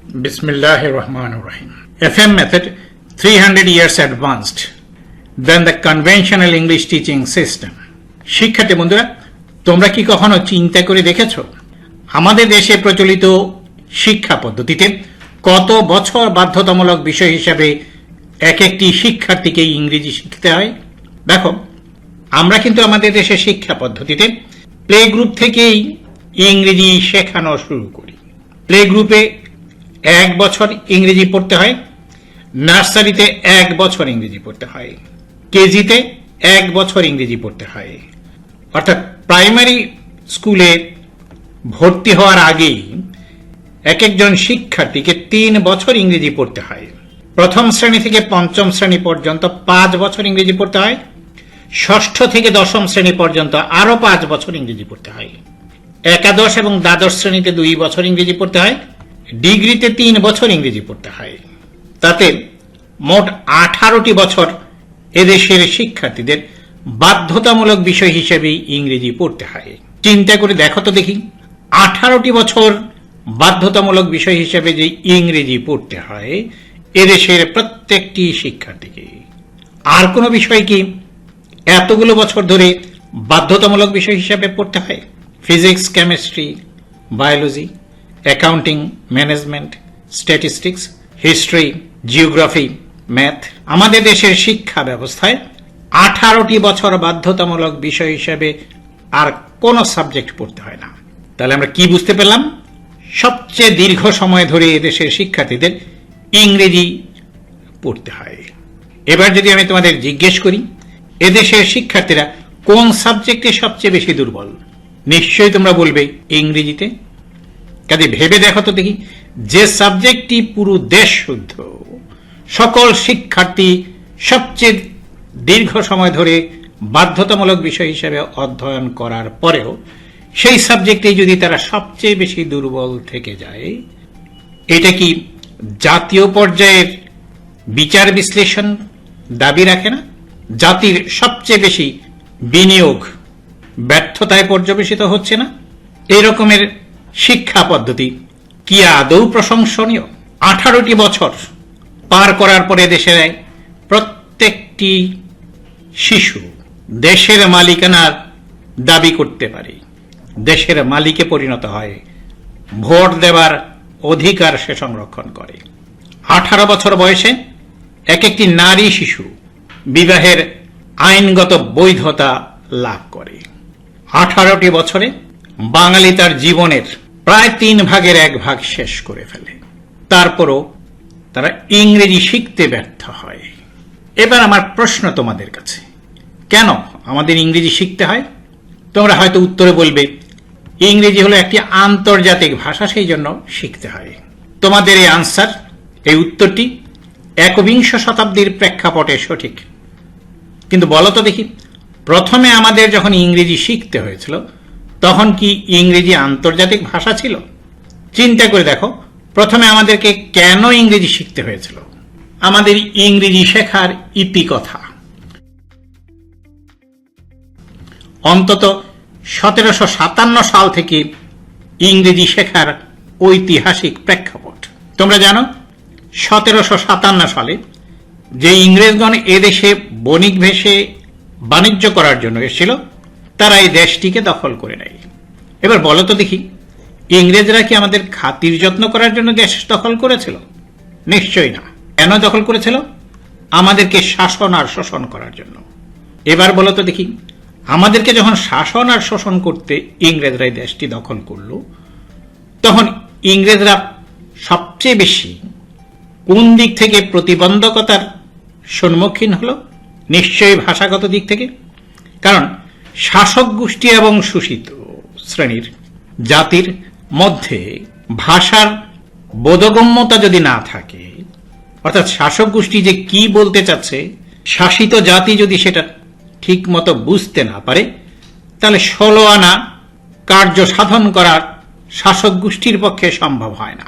Bismillahir Rahmanir Rahim. FM method 300 years advanced than the conventional English teaching system. শিক্ষার্থী বন্ধুরা, তোমরা কি কখনো চিন্তা করে দেখেছো আমাদের দেশে প্রচলিত শিক্ষা পদ্ধতিতে কত বছর বাধ্যতামূলক বিষয় হিসাবে এক একটি শিক্ষার্থীকে ইংরেজি শিখতে হয়? দেখো, আমরা কিন্তু আমাদের দেশের শিক্ষা পদ্ধতিতে প্লে গ্রুপ থেকেই ইংরেজি শেখানো শুরু করি। প্লে গ্রুপে 1 বছর ইংরেজি পড়তে হয়, নার্সারিতে 1 বছর ইংরেজি পড়তে হয়, কেজিতে 1 বছর ইংরেজি পড়তে হয়। অর্থাৎ প্রাইমারি স্কুলে ভর্তি হওয়ার আগেই এক একজন শিক্ষার্থীকে 3 বছর ইংরেজি পড়তে হয়। প্রথম শ্রেণী থেকে পঞ্চম শ্রেণী পর্যন্ত 5 বছর ইংরেজি পড়তে হয়। ষষ্ঠ থেকে দশম শ্রেণী পর্যন্ত আরো 5 বছর ইংরেজি পড়তে হয়। একাদশ এবং দ্বাদশ শ্রেণীতে 2 বছর ইংরেজি পড়তে হয়। ডিগ্রিতে 3 বছর ইংরেজি পড়তে হয়। তাতে মোট 18টি বছর এদেশের শিক্ষার্থীদের বাধ্যতামূলক বিষয় হিসেবে ইংরেজি পড়তে হয়। চিন্তা করে দেখো তো দেখি, 18টি বছর বাধ্যতামূলক বিষয় হিসেবে যে ইংরেজি পড়তে হয় এদেশের প্রত্যেকটি শিক্ষার্থীকে, আর কোনো বিষয় কি এতগুলো বছর ধরে বাধ্যতামূলক বিষয় হিসেবে পড়তে হয়? Physics, chemistry, biology, accounting, management, statistics, history, geography, math. আমাদের দেশের শিক্ষা ব্যবস্থায় 18টি বছর বাধ্যতামূলক বিষয় হিসেবে আর কোনো সাবজেক্ট পড়তে হয় না। তাহলে আমরা কি বুঝতে পেলাম? সবচেয়ে দীর্ঘ সময় ধরে এদেশের শিক্ষার্থীদের ইংরেজি পড়তে হয়। এবার যদি আমি তোমাদের জিজ্ঞেস করি এদেশের শিক্ষার্থীরা কোন সাবজেক্টে সবচেয়ে বেশি দুর্বল, নিশ্চয়ই তোমরা বলবে ইংরেজিতে। কাজে ভেবে দেখো তো দেখি, যে সাবজেক্টটি পুরো দেশ শুদ্ধ সকল শিক্ষার্থী সবচেয়ে দীর্ঘ সময় ধরে বাধ্যতামূলক বিষয় হিসেবে অধ্যয়ন করার পরেও সেই সাবজেক্টে যদি তারা সবচেয়ে বেশি দুর্বল থেকে যায়, এটা কি জাতীয় পর্যায়ের বিচার বিশ্লেষণ দাবি রাখে না? জাতির সবচেয়ে বেশি বিনিয়োগ ব্যর্থতায় পর্যবেসিত হচ্ছে না? এই রকমের শিক্ষা পদ্ধতি কি আদৌ প্রশংসনীয়? 18টি বছর পার করার পরে দেশের প্রত্যেকটি শিশু দেশের মালিকানার দাবি করতে পারে, দেশের মালিকে পরিণত হয়, ভোট দেওয়ার অধিকার সে সংরক্ষণ করে। 18 বছর বয়সে এক একটি নারী শিশু বিবাহের আইনগত বৈধতা লাভ করে। 18টি বছরে বাঙালি তার জীবনের প্রায় 3 ভাগের 1 ভাগ শেষ করে ফেলে, তারপরও তারা ইংরেজি শিখতে ব্যর্থ হয়। এবার আমার প্রশ্ন তোমাদের কাছে, কেন আমাদের ইংরেজি শিখতে হয়? তোমরা হয়তো উত্তরে বলবে ইংরেজি হলো একটি আন্তর্জাতিক ভাষা, সেই জন্য শিখতে হয়। তোমাদের এই আনসার, এই উত্তরটি 21 শতাব্দীর প্রেক্ষাপটে সঠিক। কিন্তু বলো তো দেখি, প্রথমে আমাদের যখন ইংরেজি শিখতে হয়েছিল তখন কি ইংরেজি আন্তর্জাতিক ভাষা ছিল? চিন্তা করে দেখো, প্রথমে আমাদেরকে কেন ইংরেজি শিখতে হয়েছিল? আমাদের ইংরেজি শেখার ইতিকথা অন্তত 1757 সাল থেকে ইংরেজি শেখার ঐতিহাসিক প্রেক্ষাপট তোমরা জানো। 1757 সালে যে ইংরেজগণ এদেশে বণিক ভেসে বাণিজ্য করার জন্য এসেছিল তারা এই দেশটিকে দখল করে নেয়। এবার বলো তো দেখি, ইংরেজরা কি আমাদের খাতির যত্ন করার জন্য দেশ দখল করেছিল? নিশ্চয়ই না। কেন দখল করেছিল? আমাদেরকে শাসন আর শোষণ করার জন্য। এবার বলো তো দেখি, আমাদেরকে যখন শাসন আর শোষণ করতে ইংরেজরা এই দেশটি দখল করল, তখন ইংরেজরা সবচেয়ে বেশি কোন দিক থেকে প্রতিবন্ধকতার সম্মুখীন হলো? নিশ্চয়ই ভাষাগত দিক থেকে। কারণ শাসক গোষ্ঠী এবং শোষিত শ্রেণীর জাতির মধ্যে ভাষার বোধগম্যতা যদি না থাকে, অর্থাৎ শাসক গোষ্ঠী যে কি বলতে চাচ্ছে শাসিত জাতি যদি সেটা ঠিক মতো বুঝতে না পারে, তাহলে 16 আনা কার্য সাধন করার শাসক গোষ্ঠীর পক্ষে সম্ভব হয় না।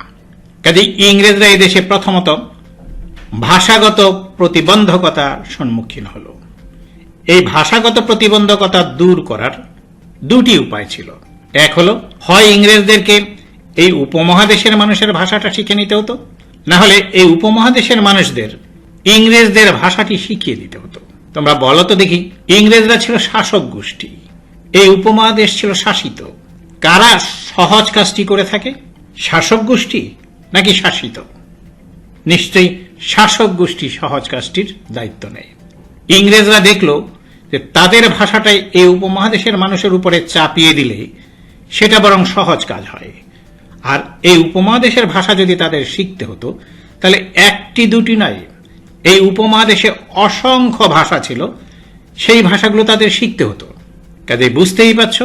কাজে ইংরেজরা এই দেশে প্রথমত ভাষাগত প্রতিবন্ধকতার সম্মুখীন হল। এই ভাষাগত প্রতিবন্ধকতা দূর করার 2টি উপায় ছিল। এক হলো, হয় ইংরেজদেরকে এই উপমহাদেশের মানুষের ভাষাটা শিখে নিতে হতো, না হলে এই উপমহাদেশের মানুষদের ইংরেজদের ভাষাটি শিখিয়ে দিতে হতো। তোমরা বলো তো দেখি, ইংরেজরা ছিল শাসক গোষ্ঠী, এই উপমহাদেশ ছিল শাসিত। কারা সহজ কাজটি করে থাকে? শাসক গোষ্ঠী নাকি শাসিত? নিশ্চয়ই শাসক গোষ্ঠী সহজ কাজটির দায়িত্ব নেয়। ইংরেজরা দেখল যে তাদের ভাষাটাই এই উপমহাদেশের মানুষের উপরে চাপিয়ে দিলে সেটা বরং সহজ কাজ হয়। আর এই উপমহাদেশের ভাষা যদি তাদের শিখতে হতো, তাহলে একটি দুটি নয়, এই উপমহাদেশে অসংখ্য ভাষা ছিল, সেই ভাষাগুলো তাদের শিখতে হতো। কাজে বুঝতেই পারছ,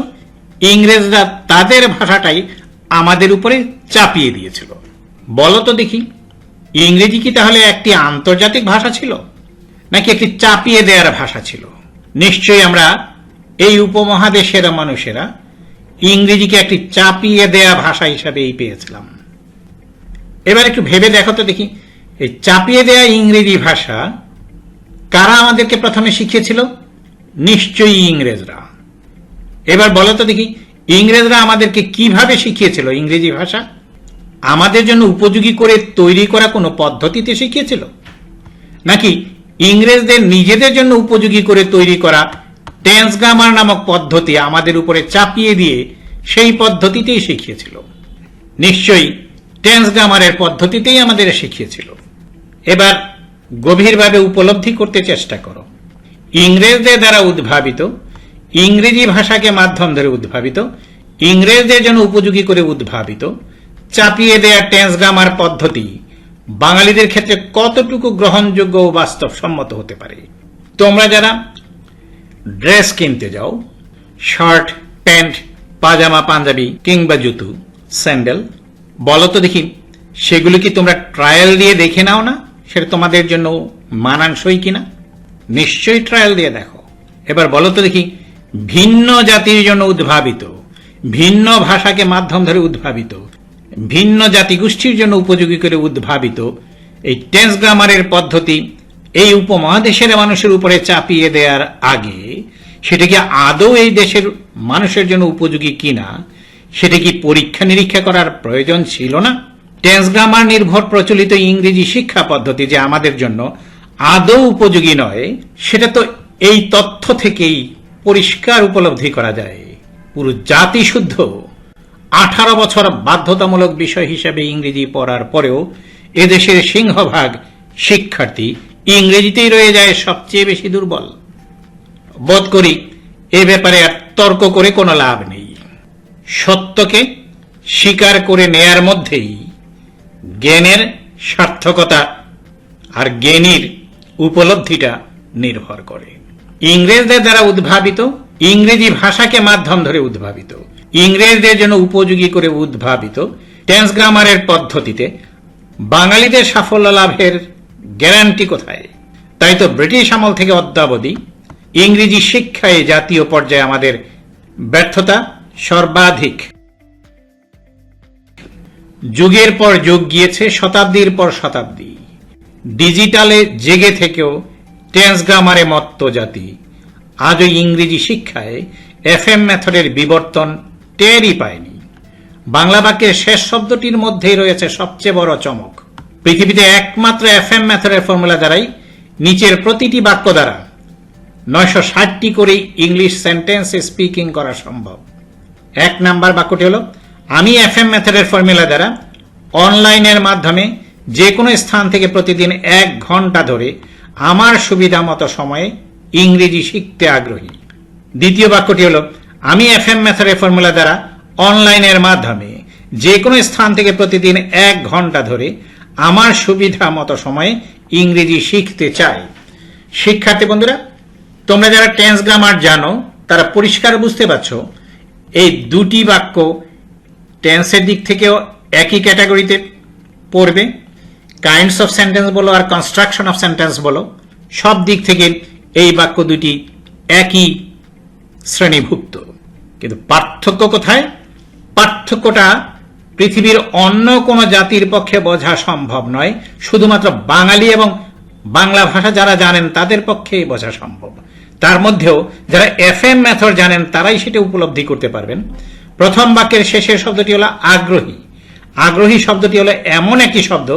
ইংরেজরা তাদের ভাষাটাই আমাদের উপরে চাপিয়ে দিয়েছিল। বলো তো দেখি, ইংরেজি কি তাহলে একটি আন্তর্জাতিক ভাষা ছিল, নাকি একটি চাপিয়ে দেওয়ার ভাষা ছিল? নিশ্চয়ই আমরা এই উপমহাদেশের মানুষেরা ইংরেজিকে একটি চাপিয়ে দেয়া ভাষা হিসাবেই পেয়েছিলাম। এবার একটু ভেবে দেখো তো দেখি, এই চাপিয়ে দেয়া ইংরেজি ভাষা কারা আমাদেরকে প্রথমে শিখিয়েছিল? নিশ্চয়ই ইংরেজরা। এবার বলো তো দেখি, ইংরেজরা আমাদেরকে কিভাবে শিখিয়েছিল ইংরেজি ভাষা? আমাদের জন্য উপযোগী করে তৈরি করা কোনো পদ্ধতিতে শিখিয়েছিল, নাকি ইংরেজদের নিজেদের জন্য উপযোগী করে তৈরি করা টেন্স গ্রামার নামক পদ্ধতি আমাদের উপরে চাপিয়ে দিয়ে সেই পদ্ধতিতেই শিখিয়েছিল? নিশ্চয়ই টেন্স গ্রামারের পদ্ধতিতেই আমাদের শিখিয়েছিল। এবার গভীরভাবে উপলব্ধি করতে চেষ্টা করো, ইংরেজদের দ্বারা উদ্ভাবিত ইংরেজি ভাষাকে মাধ্যম ধরে উদ্ভাবিত, ইংরেজদের জন্য উপযোগী করে উদ্ভাবিত চাপিয়ে দেয়া টেন্স গ্রামার পদ্ধতি বাঙালিদের ক্ষেত্রে কতটুকু গ্রহণযোগ্য ও বাস্তবসম্মত হতে পারে। তোমরা যারা ড্রেস কিনতে যাও, শার্ট, প্যান্ট, পাজামা, পাঞ্জাবি কিংবা জুতো, স্যান্ডেল, বলো তো দেখি, সেগুলো কি তোমরা ট্রায়াল দিয়ে দেখে নাও না সেটা তোমাদের জন্য মানানসই কিনা? নিশ্চয়ই ট্রায়াল দিয়ে দেখো। এবার বলো তো দেখি, ভিন্ন জাতির জন্য উদ্ভাবিত, ভিন্ন ভাষাকে মাধ্যম ধরে উদ্ভাবিত, ভিন্ন জাতিগোষ্ঠীর জন্য উপযোগী করে উদ্ভাবিত এই টেন্স গ্রামারের পদ্ধতি এই উপমহাদেশের মানুষের উপরে চাপিয়ে দেওয়ার আগে সেটা কি আদৌ এই দেশের মানুষের জন্য উপযোগী কিনা সেটা কি পরীক্ষা নিরীক্ষা করার প্রয়োজন ছিল না? টেন্স গ্রামার নির্ভর প্রচলিত ইংরেজি শিক্ষা পদ্ধতি যে আমাদের জন্য আদৌ উপযোগী নয়, সেটা তো এই তথ্য থেকেই পরিষ্কার উপলব্ধি করা যায়। পুরো জাতি শুদ্ধ 18 বছর বাধ্যতামূলক বিষয় হিসেবে ইংরেজি পড়ার পরেও এদেশের সিংহভাগ শিক্ষার্থী ইংরেজিতেই রয়ে যায় সবচেয়ে বেশি দুর্বল। বোধ করি এ ব্যাপারে আর তর্ক করে কোনো লাভ নেই। সত্যকে স্বীকার করে নেয়ার মধ্যেই জ্ঞানের সার্থকতা আর জ্ঞানীর উপলব্ধিটা নির্ভর করে। ইংরেজদের দ্বারা উদ্ভাবিত ইংরেজি ভাষাকে মাধ্যম ধরে উদ্ভাবিত, ইংরেজদের জন্য উপযোগী করে উদ্ভাবিত টেন্স গ্রামারের পদ্ধতিতে বাঙালিদের সাফল্য লাভের গ্যারান্টি কোথায়? তাই তো ব্রিটিশ আমল থেকে অদ্যাবধি ইংরেজি শিক্ষায় জাতীয় পর্যায়ে আমাদের ব্যর্থতা সর্বাধিক। যুগের পর যুগ গিয়েছে, শতাব্দীর পর শতাব্দী, ডিজিটালে জেগে থেকেও টেন্স গ্রামারে মত্ত জাতি আজও ইংরেজি শিক্ষায় এফএম মেথডের বিবর্তন টেরই পায়নি। বাংলা বাক্যের শেষ শব্দটির মধ্যেই রয়েছে সবচেয়ে বড় চমক। পৃথিবীতে একমাত্র এফএম মেথডের ফর্মুলা দ্বারাই নিচের প্রতিটি বাক্য দ্বারা 960টি করে ইংলিশ সেন্টেন্স স্পিকিং করা সম্ভব। 1 নাম্বার বাক্যটি হলো, আমি এফএম মেথডের ফর্মুলা দ্বারা অনলাইনের মাধ্যমে যে কোনো স্থান থেকে প্রতিদিন 1 ঘন্টা ধরে আমার সুবিধা মতো সময়ে ইংরেজি শিখতে আগ্রহী। দ্বিতীয় বাক্যটি হলো, আমি এফএম মেথডের ফর্মুলা দ্বারা অনলাইনের মাধ্যমে যে কোনো স্থান থেকে প্রতিদিন 1 ঘন্টা ধরে আমার সুবিধা মতো সময়ে ইংরেজি শিখতে চাই। শিক্ষার্থী বন্ধুরা, তোমরা যারা টেন্স গ্রামার জানো তারা পরিষ্কার বুঝতে পারছো এই দুটি বাক্য টেন্সের দিক থেকেও একই ক্যাটাগরিতে পড়বে। কাইন্ডস অফ সেন্টেন্স বলো আর কনস্ট্রাকশন অফ সেন্টেন্স বলো, সব দিক থেকে এই বাক্য দুটি একই শ্রেণীভুক্ত। কিন্তু পার্থক্য কোথায়? পার্থক্যটা পৃথিবীর অন্য কোনো জাতির পক্ষে বোঝা সম্ভব নয়, শুধুমাত্র বাঙালি এবং বাংলা ভাষা যারা জানেন তাদের পক্ষেই বোঝা সম্ভব। তার মধ্যেও যারা এফএম মেথড জানেন তারাই সেটা উপলব্ধি করতে পারবেন। প্রথম বাক্যের শেষের শব্দটি হলো আগ্রহী, আগ্রহী শব্দটি হলো এমন একটি শব্দ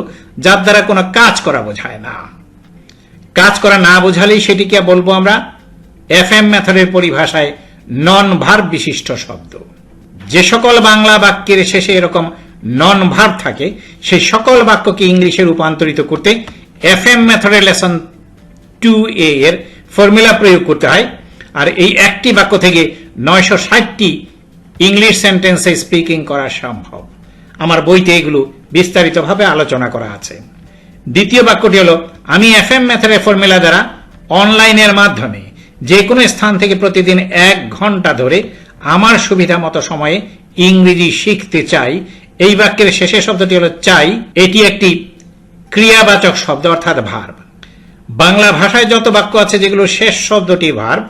যার দ্বারা কোনো কাজ করা বোঝায় না। কাজ করা না বোঝালেই সেটিকে বলবো আমরা এফএম মেথডের পরিভাষায় নন ভার্ব বিশিষ্ট শব্দ। যে সকল বাংলা বাক্যের শেষে এরকম নন ভার্ব থাকে সেই সকল বাক্যকে ইংলিশে রূপান্তরিত করতে এফএম মেথডের লেসন 2A এর ফর্মুলা প্রয়োগ করতে হয়। আর এই একটি বাক্য থেকে 960টি ইংলিশ সেন্টেন্সে স্পিকিং করা সম্ভব। আমার বইতে এগুলো বিস্তারিতভাবে আলোচনা করা আছে। দ্বিতীয় বাক্যটি হলো, আমি এফএম মেথডের ফর্মুলা দ্বারা অনলাইনের মাধ্যমে যে কোনো স্থান থেকে প্রতিদিন 1 ঘন্টা ধরে আমার সুবিধা মতো সময়ে ইংরেজি শিখতে চাই। এই বাক্যের শেষের শব্দটি হলো চাই। এটি একটি ক্রিয়াবাচক শব্দ অর্থাৎ ভার্ব। বাংলা ভাষায় যত বাক্য আছে যেগুলো শেষ শব্দটি ভার্ব,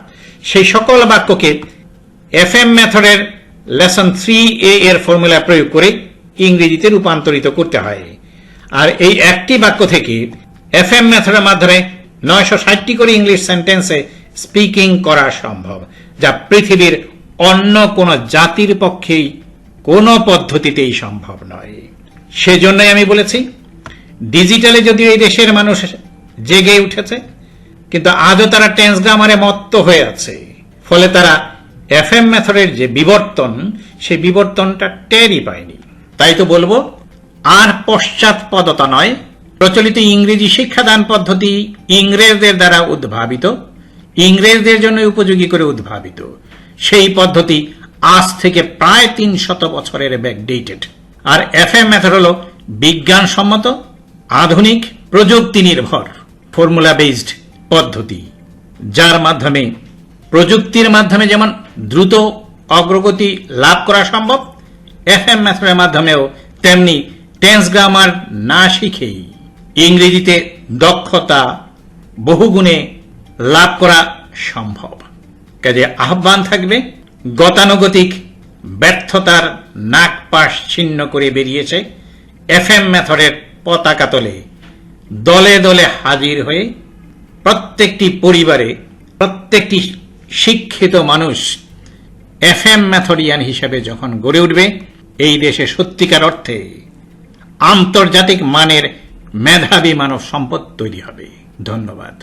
সেই সকল বাক্যকে এফএম মেথডের লেসন 3A এর ফর্মুলা প্রয়োগ করে ইংরেজিতে রূপান্তরিত করতে হয়। আর এই একটি বাক্য থেকে এফএম মেথডের মাধ্যমে 960টি করে ইংলিশ সেন্টেন্সে স্পিকিং করা সম্ভব, যা পৃথিবীর অন্য কোনো জাতির পক্ষেই কোনো পদ্ধতিতেই সম্ভব নয়। সেজন্যই আমি বলেছি ডিজিটালে যদিও এই দেশের মানুষ জেগে উঠেছে, কিন্তু আজও তারা টেন্স গ্রামারে মত্ত হয়ে আছে। ফলে তারা এফএম মেথডের যে বিবর্তন, সেই বিবর্তনটা টেরই পায়নি। তাই তো বলবো, আর পশ্চাৎপদতা নয়, প্রচলিত ইংরেজি শিক্ষাদান পদ্ধতি ইংরেজদের দ্বারা উদ্ভাবিত, ইংরেজদের জন্য উপযোগী করে উদ্ভাবিত। সেই পদ্ধতি আজ থেকে প্রায় 300 বছরের ব্যাকডেটেড। আর এফএম মেথড হল বিজ্ঞানসম্মত, আধুনিক, প্রযুক্তি নির্ভর, ফর্মুলা বেসড পদ্ধতি, যার মাধ্যমে প্রযুক্তির মাধ্যমে যেমন দ্রুত অগ্রগতি লাভ করা সম্ভব, এফএম মেথডের মাধ্যমেও তেমনি টেন্স গ্রামার না শিখেই ইংরেজিতে দক্ষতা বহুগুণে লাভ করা সম্ভব। কাজে আহ্বান থাকবে, গতানুগতিক ব্যর্থতার নাক পাশ ছিন্ন করে বেরিয়েছে এফএম মেথডের পতাকা তলে দলে দলে হাজির হয়ে প্রত্যেকটি পরিবারে প্রত্যেকটি শিক্ষিত মানুষ এফএম মেথডিয়ান হিসেবে যখন গড়ে উঠবে, এই দেশে সত্যিকার অর্থে আন্তর্জাতিক মানের মেধাবী মানব সম্পদ তৈরি হবে। ধন্যবাদ।